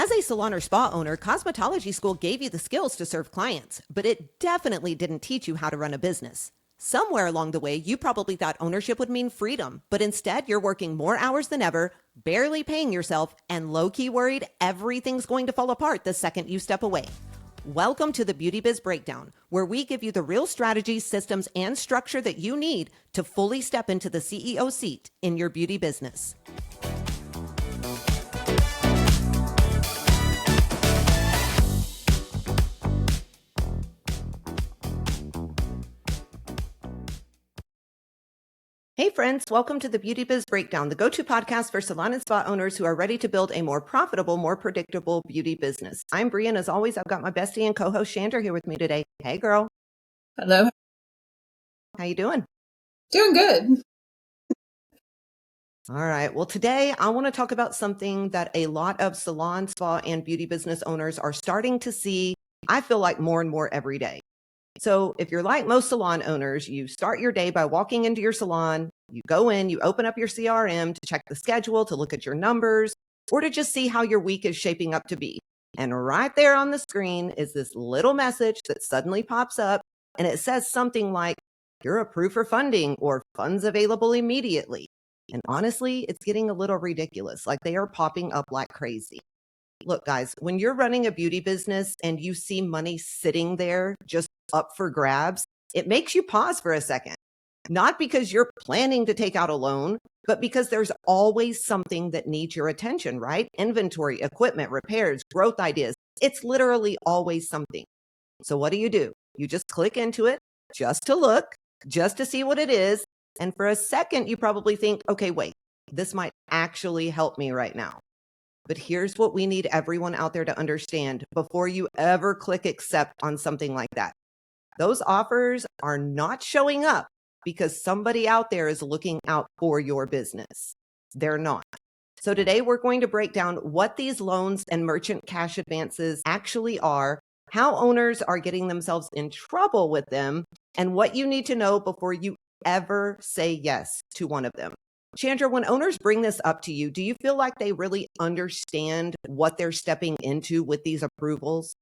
As a salon or spa owner, cosmetology school gave you the skills to serve clients, but it definitely didn't teach you how to run a business. Somewhere along the way, you probably thought ownership would mean freedom, but instead you're working more hours than ever, barely paying yourself, and low-key worried everything's going to fall apart the second you step away. Welcome to the Beauty Biz Breakdown, where we give you the real strategies, systems, and structure that you need to fully step into the CEO seat in your beauty business. Hey friends, welcome to the Beauty Biz Breakdown, the go-to podcast for salon and spa owners who are ready to build a more profitable, more predictable beauty business. I'm Bria, and as always, I've got my bestie and co-host Chandra here with me today. Hey girl. Hello. How you doing? Doing good. All right. Well, today I want to talk about something that a lot of salon, spa, and beauty business owners are starting to see, I feel like more and more every day. So if you're like most salon owners, you start your day by walking into your salon, you go in, you open up your CRM to check the schedule, to look at your numbers, or to just see how your week is shaping up to be. And right there on the screen is this little message that suddenly pops up, and it says something like, you're approved for funding or funds available immediately. And honestly, it's getting a little ridiculous. Like they are popping up like crazy. Look, guys, when you're running a beauty business and you see money sitting there just up for grabs, it makes you pause for a second. Not because you're planning to take out a loan, but because there's always something that needs your attention, right? Inventory, equipment, repairs, growth ideas. It's literally always something. So what do? You just click into it just to look, just to see what it is. And for a second, you probably think, okay, wait, this might actually help me right now. But here's what we need everyone out there to understand before you ever click accept on something like that. Those offers are not showing up because somebody out there is looking out for your business. They're not. So today we're going to break down what these loans and merchant cash advances actually are, how owners are getting themselves in trouble with them, and what you need to know before you ever say yes to one of them. Chandra, when owners bring this up to you, do you feel like they really understand what they're stepping into with these approvals?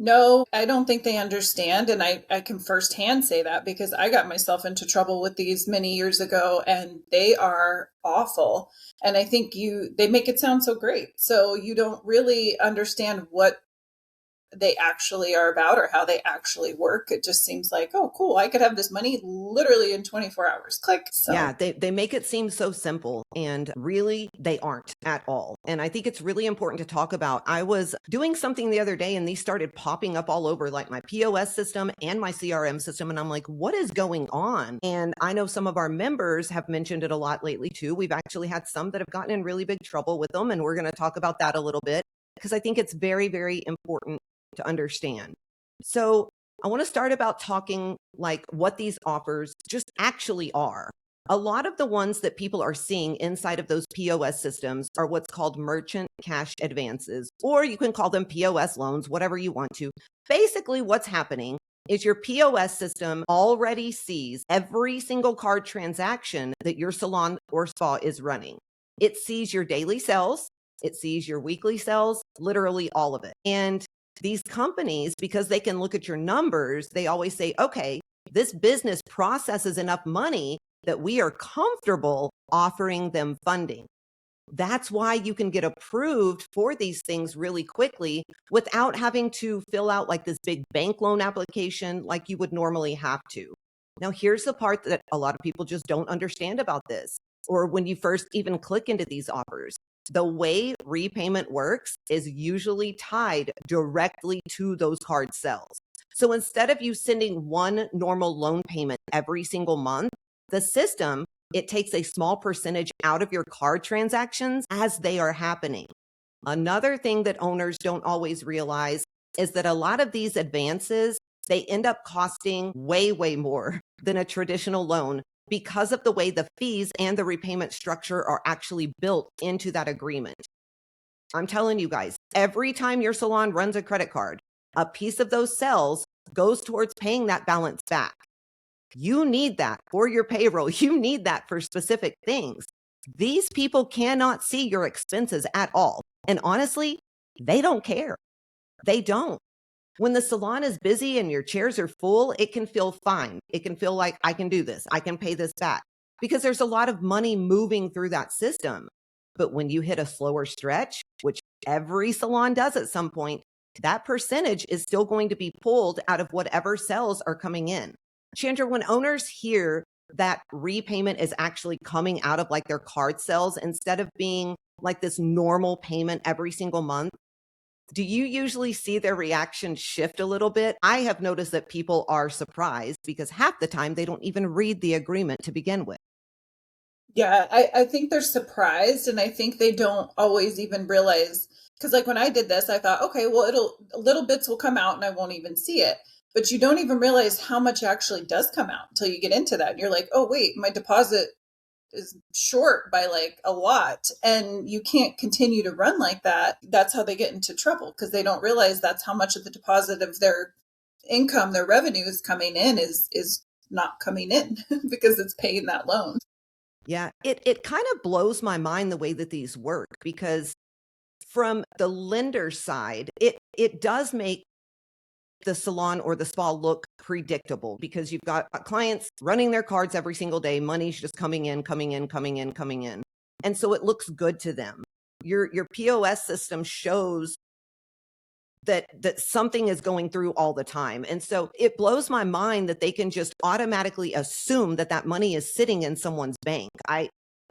No, I don't think they understand. And I can firsthand say that because I got myself into trouble with these many years ago and they are awful. And I think they make it sound so great. So you don't really understand what they actually are about or how they actually work. It just seems like, oh, cool, I could have this money literally in 24 hours. Click. So yeah, they make it seem so simple, and really they aren't at all. And I think it's really important to talk about. I was doing something the other day and these started popping up all over like my POS system and my CRM system. And I'm like, what is going on? And I know some of our members have mentioned it a lot lately too. We've actually had some that have gotten in really big trouble with them. And we're going to talk about that a little bit because I think it's very, very important to understand. So I want to start about talking like what these offers just actually are. A lot of the ones that people are seeing inside of those POS systems are what's called merchant cash advances, or you can call them POS loans, whatever you want to. Basically, what's happening is your POS system already sees every single card transaction that your salon or spa is running. It sees your daily sales, it sees your weekly sales, literally all of it. And these companies, because they can look at your numbers, they always say, okay, this business processes enough money that we are comfortable offering them funding. That's why you can get approved for these things really quickly without having to fill out like this big bank loan application like you would normally have to. Now, here's the part that a lot of people just don't understand about this, or when you first even click into these offers. The way repayment works is usually tied directly to those card sales. So instead of you sending one normal loan payment every single month, the system, it takes a small percentage out of your card transactions as they are happening. Another thing that owners don't always realize is that a lot of these advances, they end up costing way, way more than a traditional loan because of the way the fees and the repayment structure are actually built into that agreement. I'm telling you guys, every time your salon runs a credit card, a piece of those sales goes towards paying that balance back. You need that for your payroll. You need that for specific things. These people cannot see your expenses at all. And honestly, They don't care. They don't. When the salon is busy and your chairs are full, it can feel fine. It can feel like I can do this. I can pay this back because there's a lot of money moving through that system. But when you hit a slower stretch, which every salon does at some point, that percentage is still going to be pulled out of whatever sales are coming in. Chandra, when owners hear that repayment is actually coming out of like their card sales instead of being like this normal payment every single month, do you usually see their reaction shift a little bit? I have noticed that people are surprised because half the time they don't even read the agreement to begin with. Yeah, I think they're surprised, and I think they don't always even realize, because like when I did this, I thought, okay, well, it'll little bits will come out and I won't even see it. But you don't even realize how much actually does come out until you get into that. And you're like, oh wait, my deposit is short by like a lot, and you can't continue to run like that. That's how they get into trouble, because they don't realize that's how much of the deposit of their income, their revenue is coming in is not coming in because it's paying that loan. Yeah, it kind of blows my mind the way that these work because from the lender side, it does make the salon or the spa look predictable because you've got clients running their cards every single day. Money's just coming in, coming in, coming in, coming in. And so it looks good to them. Your POS system shows that something is going through all the time. And so it blows my mind that they can just automatically assume that that money is sitting in someone's bank. I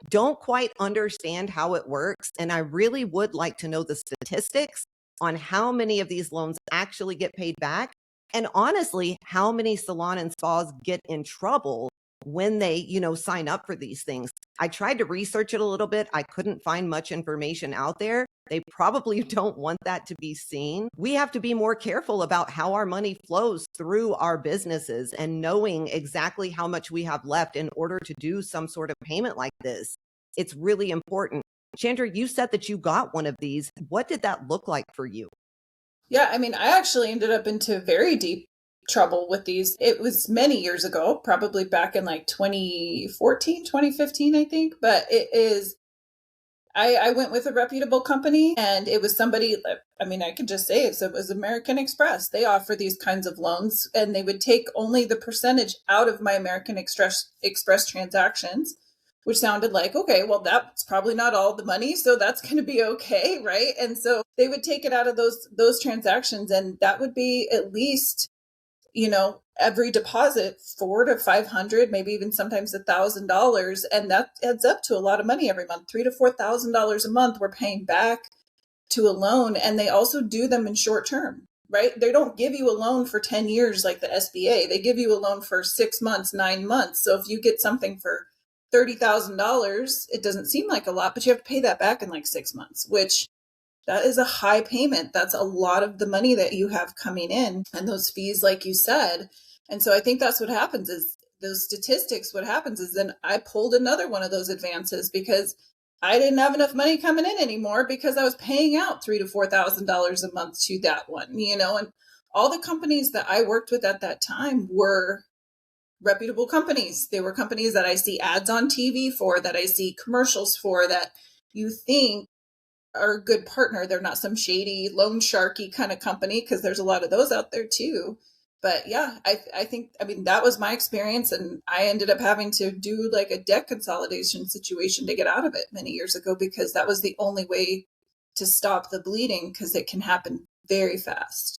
don't quite understand how it works. And I really would like to know the statistics on how many of these loans actually get paid back. And honestly, how many salon and spas get in trouble when they, sign up for these things. I tried to research it a little bit. I couldn't find much information out there. They probably don't want that to be seen. We have to be more careful about how our money flows through our businesses and knowing exactly how much we have left in order to do some sort of payment like this. It's really important. Chandra, you said that you got one of these. What did that look like for you? Yeah, I mean, I actually ended up into very deep trouble with these. It was many years ago, probably back in like 2014, 2015, I think. But it is, I went with a reputable company, and it was somebody, I mean, I can just say it was American Express. They offer these kinds of loans, and they would take only the percentage out of my Express transactions, which sounded like, okay, well, that's probably not all the money, so that's going to be okay, right? And so they would take it out of those transactions, and that would be at least, every deposit 400 to 500, maybe even sometimes $1,000, and that adds up to a lot of money every month. $3,000 to $4,000 a month we're paying back to a loan, and they also do them in short term. Right? They don't give you a loan for 10 years like the SBA. They give you a loan for 6 months, 9 months. So if you get something for $30,000, it doesn't seem like a lot, but you have to pay that back in like 6 months, which that is a high payment. That's a lot of the money that you have coming in, and those fees, like you said. And so I think that's what happens is those statistics. What happens is then I pulled another one of those advances because I didn't have enough money coming in anymore because I was paying out $3,000 to $4,000 a month to that one, and all the companies that I worked with at that time were reputable companies. They were companies that I see ads on TV for, that I see commercials for, that you think are a good partner. They're not some shady loan sharky kind of company, because there's a lot of those out there too. But yeah, I think, I mean, that was my experience, and I ended up having to do like a debt consolidation situation to get out of it many years ago, because that was the only way to stop the bleeding, because it can happen very fast.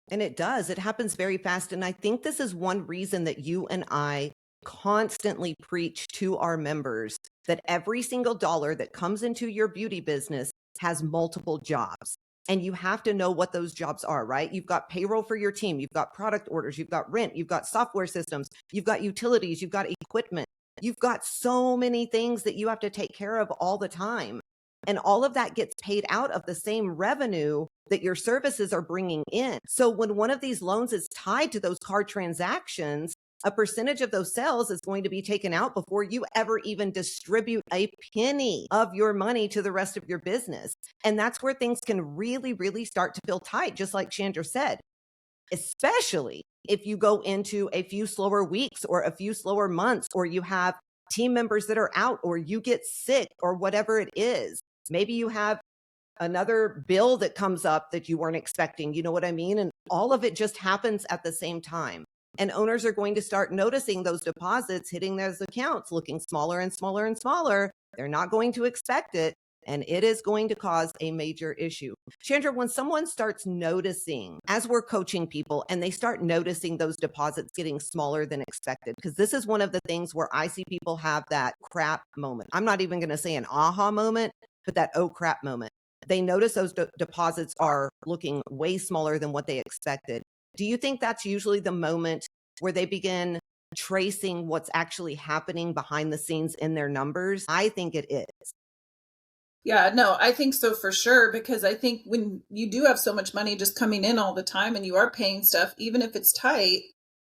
And it does. It happens very fast. And I think this is one reason that you and I constantly preach to our members that every single dollar that comes into your beauty business has multiple jobs. And you have to know what those jobs are, right? You've got payroll for your team, you've got product orders, you've got rent, you've got software systems, you've got utilities, you've got equipment. You've got so many things that you have to take care of all the time. And all of that gets paid out of the same revenue that your services are bringing in. So when one of these loans is tied to those card transactions, a percentage of those sales is going to be taken out before you ever even distribute a penny of your money to the rest of your business. And that's where things can really, really start to feel tight, just like Chandra said, especially if you go into a few slower weeks or a few slower months, or you have team members that are out, or you get sick, or whatever it is. Maybe you have another bill that comes up that you weren't expecting. You know what I mean? And all of it just happens at the same time. And owners are going to start noticing those deposits hitting those accounts looking smaller and smaller and smaller. They're not going to expect it. And it is going to cause a major issue. Chandra, when someone starts noticing, as we're coaching people, and they start noticing those deposits getting smaller than expected, because this is one of the things where I see people have that crap moment. I'm not even going to say an aha moment, but that oh crap moment. They notice those deposits are looking way smaller than what they expected. Do you think that's usually the moment where they begin tracing what's actually happening behind the scenes in their numbers? I think it is. Yeah, no, I think so for sure, because I think when you do have so much money just coming in all the time and you are paying stuff, even if it's tight,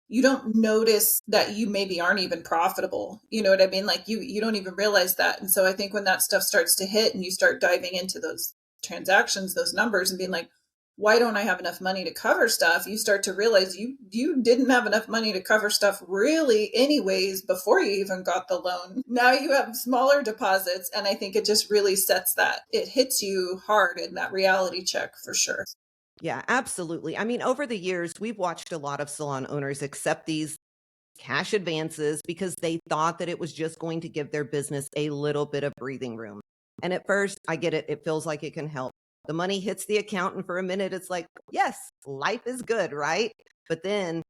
you don't notice that you maybe aren't even profitable. You know what I mean? Like you don't even realize that. And so I think when that stuff starts to hit and you start diving into those transactions, those numbers, and being like, why don't I have enough money to cover stuff? You start to realize you didn't have enough money to cover stuff really anyways before you even got the loan. Now you have smaller deposits, and I think it just really sets that. It hits you hard in that reality check for sure. Yeah, absolutely. I mean, over the years, we've watched a lot of salon owners accept these cash advances because they thought that it was just going to give their business a little bit of breathing room. And at first, I get it. It feels like it can help. The money hits the account, and for a minute, it's like, yes, life is good, right? But then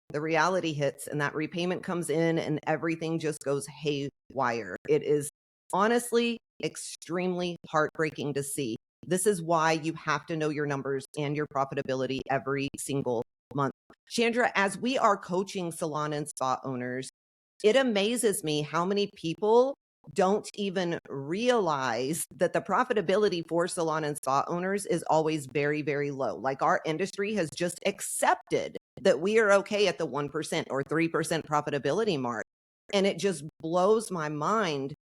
the reality hits, and that repayment comes in, and everything just goes haywire. It is honestly extremely heartbreaking to see. This is why you have to know your numbers and your profitability every single month. Chandra, as we are coaching salon and spa owners, it amazes me how many people don't even realize that the profitability for salon and spa owners is always very, very low. Like our industry has just accepted that we are okay at the 1% or 3% profitability mark. And it just blows my mind.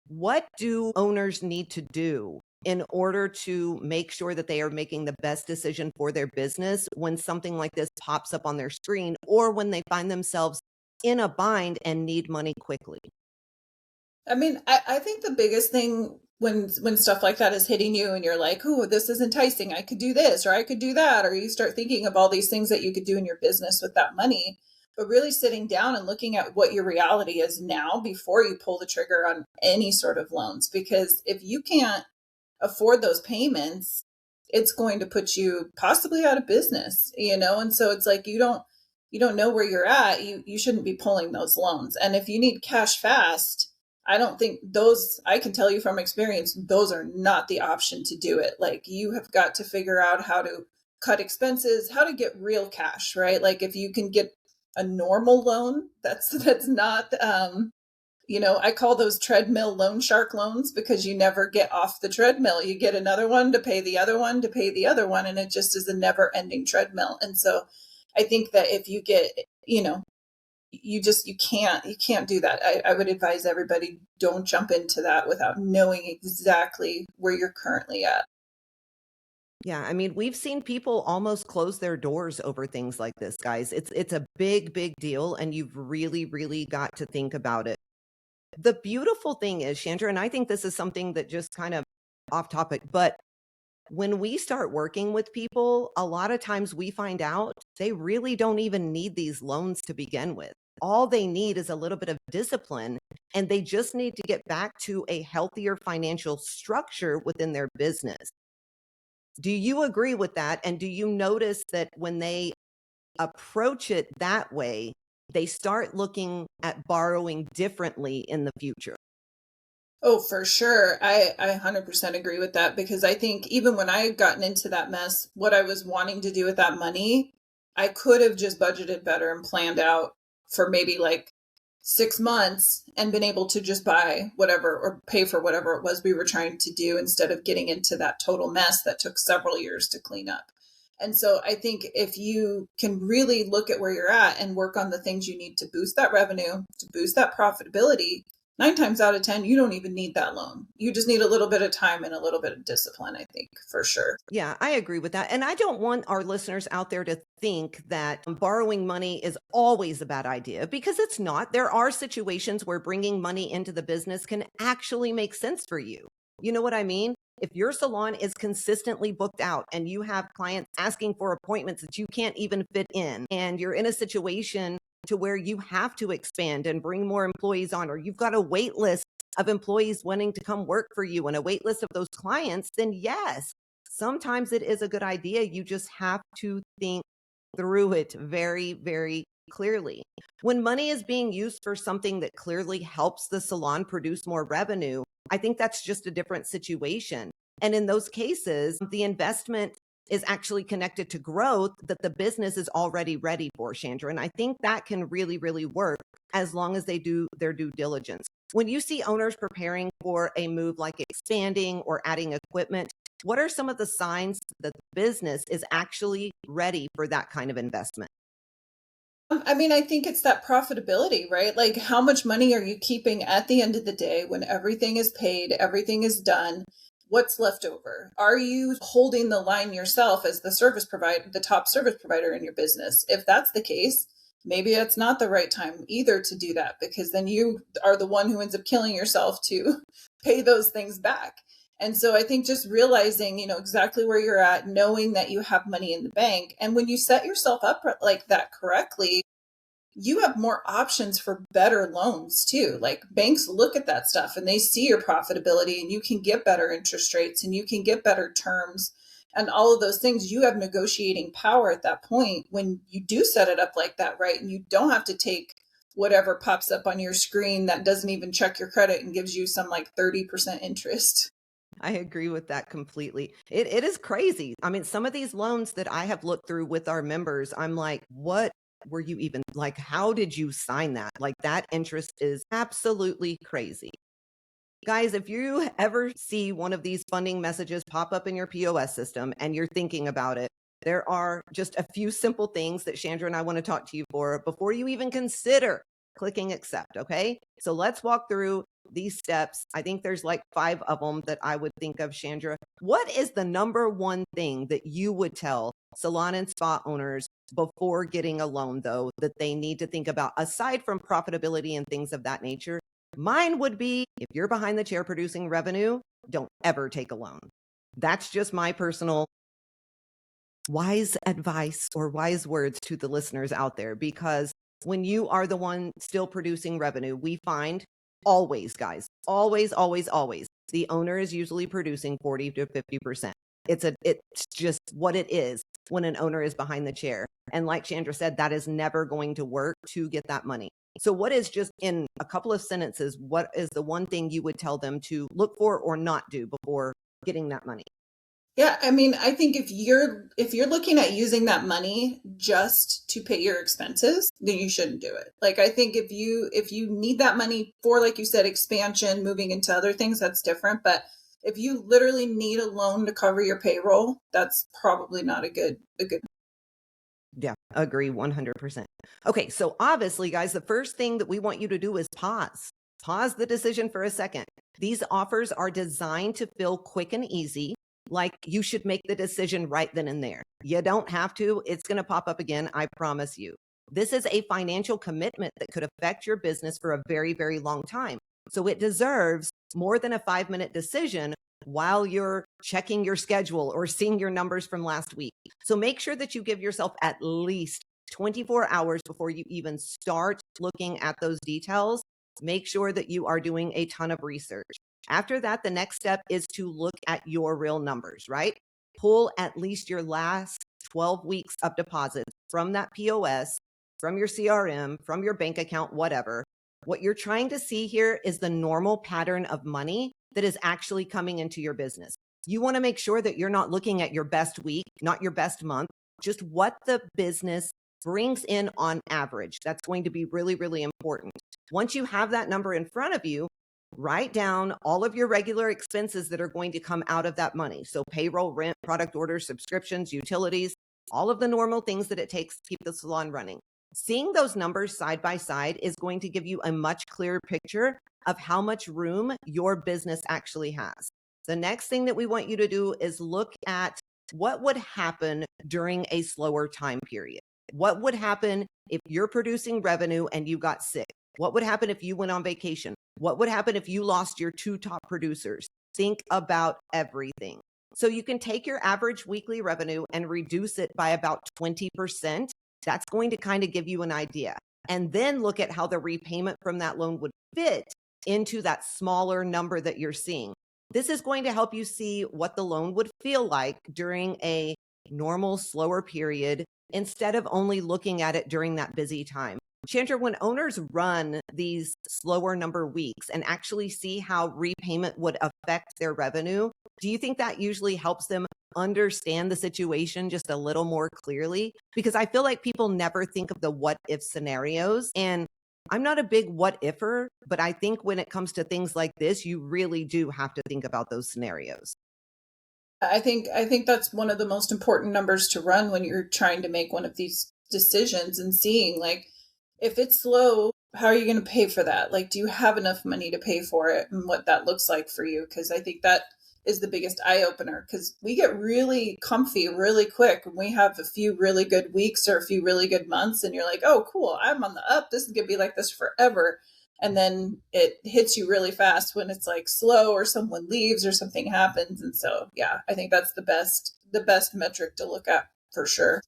What do owners need to do in order to make sure that they are making the best decision for their business when something like this pops up on their screen or when they find themselves in a bind and need money quickly? I mean, I think the biggest thing when stuff like that is hitting you and you're like, oh, this is enticing. I could do this or I could do that. Or you start thinking of all these things that you could do in your business with that money. But really sitting down and looking at what your reality is now before you pull the trigger on any sort of loans. Because if you can't afford those payments, it's going to put you possibly out of business, you know? And so it's like you don't know where you're at. You shouldn't be pulling those loans. And if you need cash fast, I don't think those, I can tell you from experience, those are not the option to do it. Like you have got to figure out how to cut expenses, how to get real cash, right? Like if you can get a normal loan, that's not I call those treadmill loan shark loans because you never get off the treadmill. You get another one to pay the other one to pay the other one, and it just is a never ending treadmill. And so I think that if you get, you can't do that. I would advise everybody, don't jump into that without knowing exactly where you're currently at. Yeah, I mean, we've seen people almost close their doors over things like this, guys. It's a big, big deal, and you've really, really got to think about it. The beautiful thing is, Chandra, and I think this is something that just kind of off topic, but when we start working with people, a lot of times we find out they really don't even need these loans to begin with. All they need is a little bit of discipline, and they just need to get back to a healthier financial structure within their business. Do you agree with that? And do you notice that when they approach it that way, they start looking at borrowing differently in the future? Oh, for sure. I 100% agree with that because I think even when I had gotten into that mess, what I was wanting to do with that money, I could have just budgeted better and planned out for maybe like 6 months and been able to just buy whatever or pay for whatever it was we were trying to do instead of getting into that total mess that took several years to clean up. And so I think if you can really look at where you're at and work on the things you need to boost that revenue, to boost that profitability, 9 times out of 10, you don't even need that loan. You just need a little bit of time and a little bit of discipline, I think, for sure. Yeah, I agree with that. And I don't want our listeners out there to think that borrowing money is always a bad idea because it's not. There are situations where bringing money into the business can actually make sense for you. You know what I mean? If your salon is consistently booked out and you have clients asking for appointments that you can't even fit in, and you're in a situation to where you have to expand and bring more employees on, or you've got a wait list of employees wanting to come work for you and a wait list of those clients, then yes, sometimes it is a good idea. You just have to think through it very, very clearly. When money is being used for something that clearly helps the salon produce more revenue, I think that's just a different situation. And in those cases, the investment is actually connected to growth that the business is already ready for, Chandra. And I think that can really, really work as long as they do their due diligence. When you see owners preparing for a move like expanding or adding equipment, what are some of the signs that the business is actually ready for that kind of investment? I mean, I think it's that profitability, right? Like, how much money are you keeping at the end of the day when everything is paid, everything is done? What's left over? Are you holding the line yourself as the service provider, the top service provider in your business? If that's the case, maybe it's not the right time either to do that, because then you are the one who ends up killing yourself to pay those things back. And so I think just realizing, exactly where you're at, knowing that you have money in the bank. And when you set yourself up like that correctly, you have more options for better loans too. Like, banks look at that stuff and they see your profitability, and you can get better interest rates and you can get better terms and all of those things. You have negotiating power at that point when you do set it up like that, right? And you don't have to take whatever pops up on your screen that doesn't even check your credit and gives you some like 30% interest. I agree with that completely. It is crazy. I mean, some of these loans that I have looked through with our members, I'm like, what were you even like? How did you sign that? Like, that interest is absolutely crazy. Guys, if you ever see one of these funding messages pop up in your POS system and you're thinking about it, there are just a few simple things that Chandra and I want to talk to you for before you even consider clicking accept. Okay. So let's walk through these steps. I think there's like 5 of them that I would think of, Chandra. What is the number one thing that you would tell salon and spa owners before getting a loan, though, that they need to think about aside from profitability and things of that nature? Mine would be, if you're behind the chair producing revenue, don't ever take a loan. That's just my personal wise advice or wise words to the listeners out there, because when you are the one still producing revenue, we find always, guys, always, always, always, the owner is usually producing 40 to 50%. It's just what it is when an owner is behind the chair. And like Chandra said, that is never going to work to get that money. So what is, just in a couple of sentences, what is the one thing you would tell them to look for or not do before getting that money? Yeah, I mean, I think if you're looking at using that money just to pay your expenses, then you shouldn't do it. Like, I think if you need that money for, like you said, expansion, moving into other things, that's different. But if you literally need a loan to cover your payroll, that's probably not a good. Yeah, agree 100%. Okay, so obviously, guys, the first thing that we want you to do is pause. Pause the decision for a second. These offers are designed to feel quick and easy, like you should make the decision right then and there. You don't have to. It's going to pop up again, I promise you. This is a financial commitment that could affect your business for a very, very long time. So it deserves more than a 5-minute decision while you're checking your schedule or seeing your numbers from last week. So make sure that you give yourself at least 24 hours before you even start looking at those details. Make sure that you are doing a ton of research. After that, the next step is to look at your real numbers, right? Pull at least your last 12 weeks of deposits from that POS, from your CRM, from your bank account, whatever. What you're trying to see here is the normal pattern of money that is actually coming into your business. You want to make sure that you're not looking at your best week, not your best month, just what the business brings in on average. That's going to be really, really important. Once you have that number in front of you, write down all of your regular expenses that are going to come out of that money. So payroll, rent, product orders, subscriptions, utilities, all of the normal things that it takes to keep the salon running. Seeing those numbers side by side is going to give you a much clearer picture of how much room your business actually has. The next thing that we want you to do is look at what would happen during a slower time period. What would happen if you're producing revenue and you got sick? What would happen if you went on vacation? What would happen if you lost your 2 top producers? think about everything. So you can take your average weekly revenue and reduce it by about 20%. That's going to kind of give you an idea. And then look at how the repayment from that loan would fit into that smaller number that you're seeing. This is going to help you see what the loan would feel like during a normal, slower period instead of only looking at it during that busy time. Chandra, when owners run these slower number weeks and actually see how repayment would affect their revenue, do you think that usually helps them understand the situation just a little more clearly? Because I feel like people never think of the what if scenarios. And I'm not a big what ifer, but I think when it comes to things like this, you really do have to think about those scenarios. I think that's one of the most important numbers to run when you're trying to make one of these decisions and seeing like if it's slow, how are you going to pay for that? Like do you have enough money to pay for it and what that looks like for you? Because I think that is the biggest eye opener because we get really comfy really quick when we have a few really good weeks or a few really good months and you're like, "Oh, cool, I'm on the up. This is going to be like this forever." And then it hits you really fast when it's like slow or someone leaves or something happens. And so yeah, I think that's the best metric to look at for sure.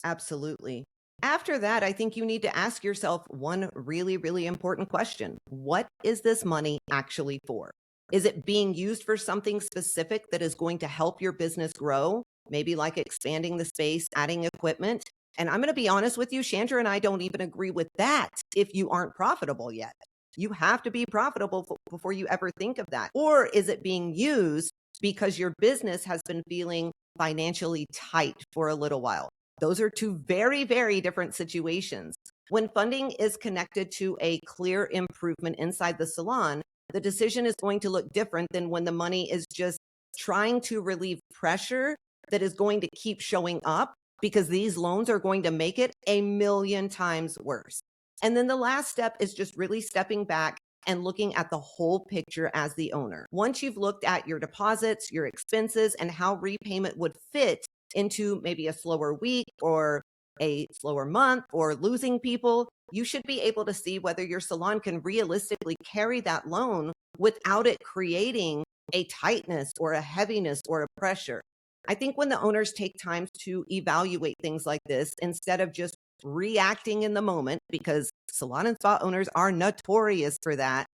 Absolutely. After that, I think you need to ask yourself one really, really important question. What is this money actually for? Is it being used for something specific that is going to help your business grow? Maybe like expanding the space, adding equipment. And I'm going to be honest with you, Chandra and I don't even agree with that if you aren't profitable yet. You have to be profitable before you ever think of that. Or is it being used because your business has been feeling financially tight for a little while? Those are two very, very different situations. When funding is connected to a clear improvement inside the salon, the decision is going to look different than when the money is just trying to relieve pressure that is going to keep showing up because these loans are going to make it a million times worse. And then the last step is just really stepping back and looking at the whole picture as the owner. Once you've looked at your deposits, your expenses, and how repayment would fit into maybe a slower week or a slower month or losing people, you should be able to see whether your salon can realistically carry that loan without it creating a tightness or a heaviness or a pressure. I think when the owners take time to evaluate things like this instead of just reacting in the moment, because salon and spa owners are notorious for that,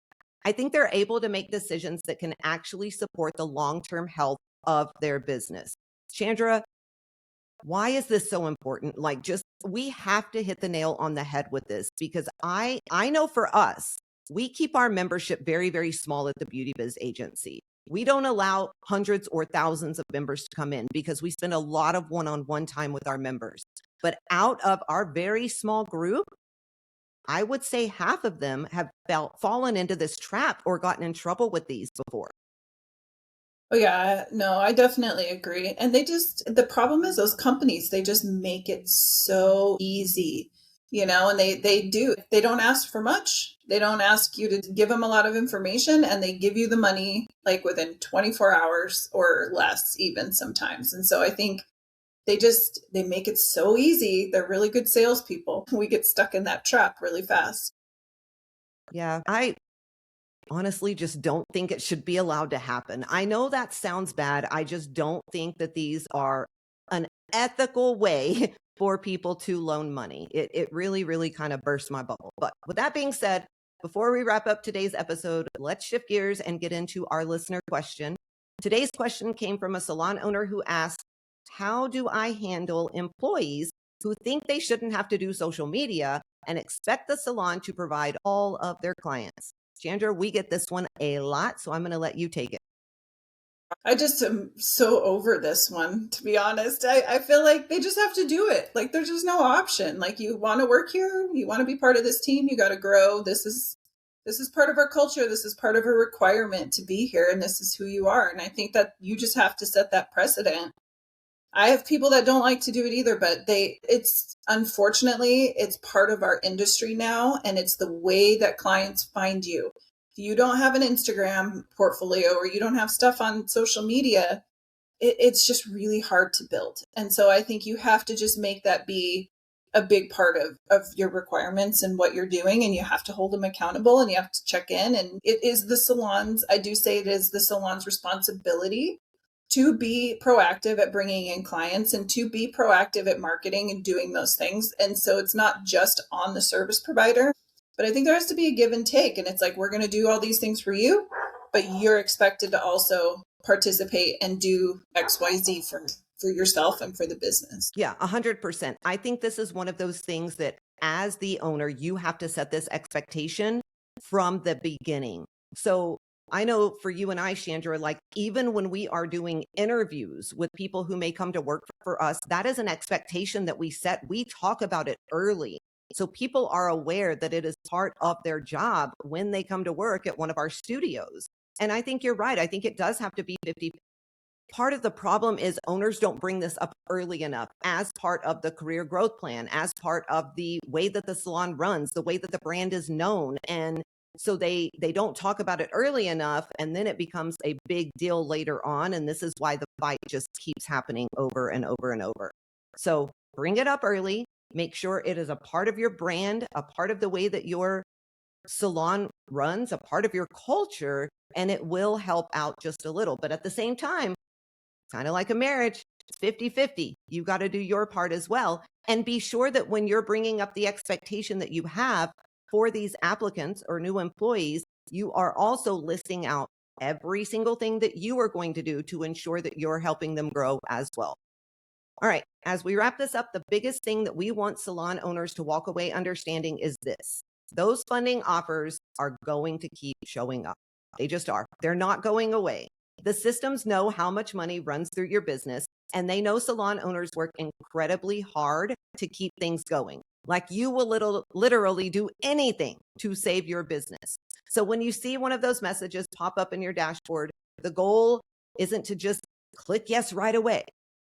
I think they're able to make decisions that can actually support the long-term health of their business. Chandra, why is this so important? Like just we have to hit the nail on the head with this because I know for us, we keep our membership very, very small at the Beauty Biz Agency. We don't allow hundreds or thousands of members to come in because we spend a lot of one-on-one time with our members. But out of our very small group, I would say half of them have fallen into this trap or gotten in trouble with these before. Oh yeah, no, I definitely agree. And the problem is those companies, they just make it so easy, and they don't ask for much. They don't ask you to give them a lot of information and they give you the money like within 24 hours or less even sometimes. And so I think they make it so easy. They're really good salespeople. We get stuck in that trap really fast. Yeah, I honestly just don't think it should be allowed to happen. I know that sounds bad. I just don't think that these are an ethical way for people to loan money. It really, really kind of burst my bubble. But with that being said, before we wrap up today's episode, let's shift gears and get into our listener question. Today's question came from a salon owner who asked, how do I handle employees who think they shouldn't have to do social media and expect the salon to provide all of their clients? Chandra, we get this one a lot, so I'm going to let you take it. I just am so over this one, to be honest. I feel like they just have to do it. Like there's just no option. Like you want to work here, you want to be part of this team, you got to grow. This is part of our culture. This is part of a requirement to be here and this is who you are. And I think that you just have to set that precedent. I have people that don't like to do it either, but it's unfortunately, it's part of our industry now. And it's the way that clients find you. If you don't have an Instagram portfolio or you don't have stuff on social media, it's just really hard to build. And so I think you have to just make that be a big part of your requirements and what you're doing, and you have to hold them accountable and you have to check in. And it is the salon's, I do say it is the salon's responsibility to be proactive at bringing in clients and to be proactive at marketing and doing those things. And so it's not just on the service provider, but I think there has to be a give and take. And it's like, we're going to do all these things for you, but you're expected to also participate and do XYZ for yourself and for the business. Yeah, 100%. I think this is one of those things that as the owner, you have to set this expectation from the beginning. So I know for you and I, Chandra, like even when we are doing interviews with people who may come to work for us, that is an expectation that we set. We talk about it early. So people are aware that it is part of their job when they come to work at one of our studios. And I think you're right. I think it does have to be 50. Part of the problem is owners don't bring this up early enough as part of the career growth plan, as part of the way that the salon runs, the way that the brand is known. And so they don't talk about it early enough, and then it becomes a big deal later on. And this is why the fight just keeps happening over and over and over. So bring it up early, make sure it is a part of your brand, a part of the way that your salon runs, a part of your culture, and it will help out just a little. But at the same time, kind of like a marriage, it's 50-50. You got to do your part as well. And be sure that when you're bringing up the expectation that you have for these applicants or new employees, you are also listing out every single thing that you are going to do to ensure that you're helping them grow as well. All right, as we wrap this up, the biggest thing that we want salon owners to walk away understanding is this. Those funding offers are going to keep showing up. They just are. They're not going away. The systems know how much money runs through your business, and they know salon owners work incredibly hard to keep things going. Like you will literally do anything to save your business. So when you see one of those messages pop up in your dashboard, the goal isn't to just click yes right away.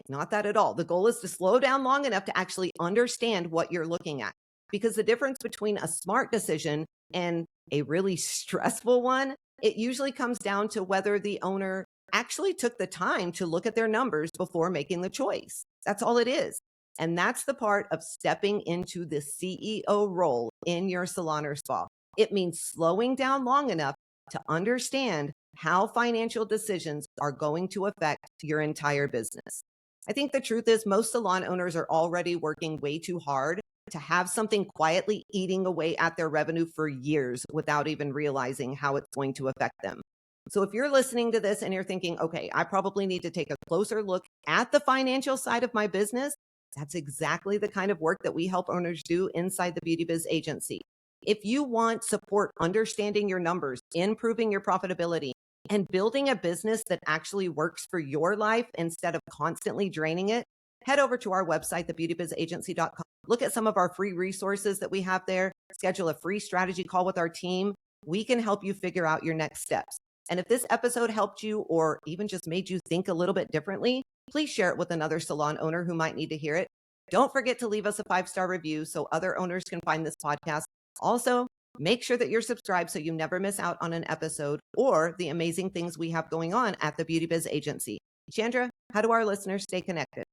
Not that at all. The goal is to slow down long enough to actually understand what you're looking at. Because the difference between a smart decision and a really stressful one, it usually comes down to whether the owner actually took the time to look at their numbers before making the choice. That's all it is. And that's the part of stepping into the CEO role in your salon or spa. It means slowing down long enough to understand how financial decisions are going to affect your entire business. I think the truth is most salon owners are already working way too hard to have something quietly eating away at their revenue for years without even realizing how it's going to affect them. So if you're listening to this and you're thinking, okay, I probably need to take a closer look at the financial side of my business, that's exactly the kind of work that we help owners do inside the Beauty Biz Agency. If you want support understanding your numbers, improving your profitability, and building a business that actually works for your life instead of constantly draining it, head over to our website, thebeautybizagency.com. Look at some of our free resources that we have there. Schedule a free strategy call with our team. We can help you figure out your next steps. And if this episode helped you or even just made you think a little bit differently, please share it with another salon owner who might need to hear it. Don't forget to leave us a 5-star review so other owners can find this podcast. Also, make sure that you're subscribed so you never miss out on an episode or the amazing things we have going on at the Beauty Biz Agency. Chandra, how do our listeners stay connected?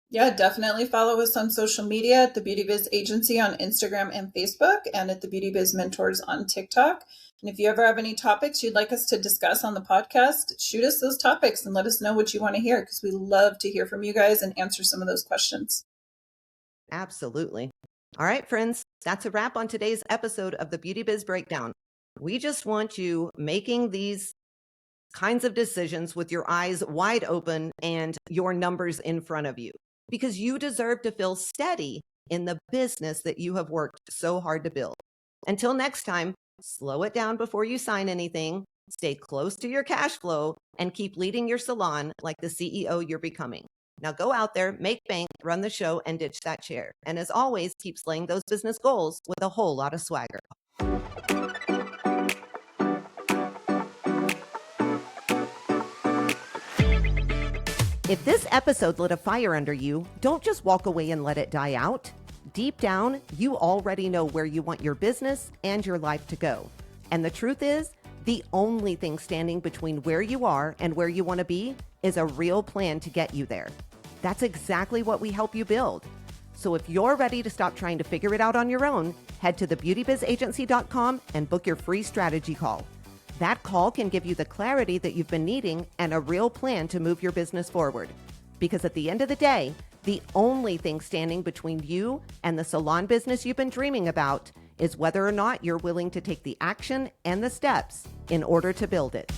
Yeah, definitely follow us on social media at the Beauty Biz Agency on Instagram and Facebook, and at the Beauty Biz Mentors on TikTok. And if you ever have any topics you'd like us to discuss on the podcast, shoot us those topics and let us know what you want to hear, because we love to hear from you guys and answer some of those questions. Absolutely. All right, friends, that's a wrap on today's episode of the Beauty Biz Breakdown. We just want you making these kinds of decisions with your eyes wide open and your numbers in front of you, because you deserve to feel steady in the business that you have worked so hard to build. Until next time, slow it down before you sign anything, stay close to your cash flow, and keep leading your salon like the CEO you're becoming. Now go out there, make bank, run the show, and ditch that chair. And as always, keep slaying those business goals with a whole lot of swagger. If this episode lit a fire under you, don't just walk away and let it die out. Deep down, you already know where you want your business and your life to go. And the truth is, the only thing standing between where you are and where you want to be is a real plan to get you there. That's exactly what we help you build. So if you're ready to stop trying to figure it out on your own, head to thebeautybizagency.com and book your free strategy call. That call can give you the clarity that you've been needing and a real plan to move your business forward. Because at the end of the day, the only thing standing between you and the salon business you've been dreaming about is whether or not you're willing to take the action and the steps in order to build it.